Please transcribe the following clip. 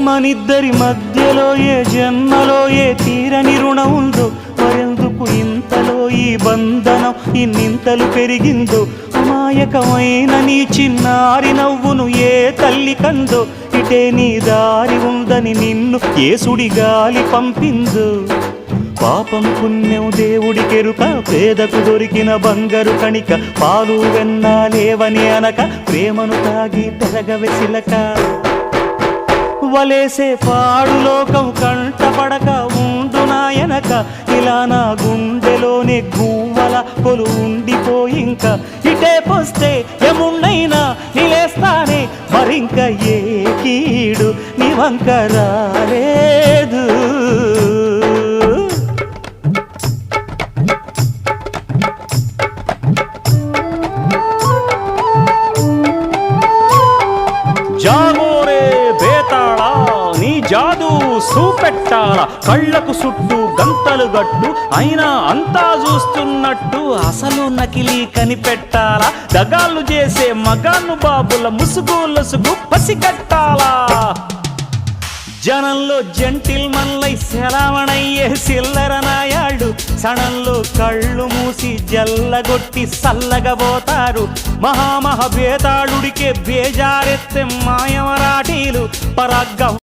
మనిద్దరి మధ్యలో ఏ జన్మలో ఏ తీరని రుణం ఉందో, మరెందుకు ఇంతలో ఈ బంధనం ఇన్నింతలు పెరిగిందో. అమాయకమైన నీ చిన్నారి నవ్వును ఏ తల్లి కందో, ఇటే నీ దారి ఉందని నిన్ను ఏ సుడి గాలి పంపిందో. పాపం పుణ్యం దేవుడికెరుక, పేదకు దొరికిన బంగారు కణిక, పాలు వెన్నాలేవని అనక ప్రేమను తాగి పెరగవెసిలక. వలేసే పాడు లోకం కంటపడక ఉండు నాయనక, ఇలా నా గుండెలోనే గువ్వల కొలు ఉండిపోయింక. ఇటే పోస్తే ఎమున్నైనా నిలేస్తానే, మరింక ఏ కీడు నీ వంక రాలేదు. జాగోరే బేతాళా నీ జాదు సూపెట్టాల, కళ్ళకు చుట్టూ గంతలు గట్టు అయినా అంతా చూస్తున్నట్టు అసలు నకిలీ కనిపెట్టాలా. దగాళ్ళు చేసే మగాను బాబుల ముసుగు లొసుగు పసిగట్టాలా. జనంలో జంటిల్ మన్లై సెలవణయ్యే సిల్లర నాయాళ్ళు, సణంలో కళ్ళు మూసి జల్లగొట్టి సల్లగబోతారు. మహామహ బేతాళుడికే బేజారెత్తే మాయమరాఠీలు, పరాగ్గం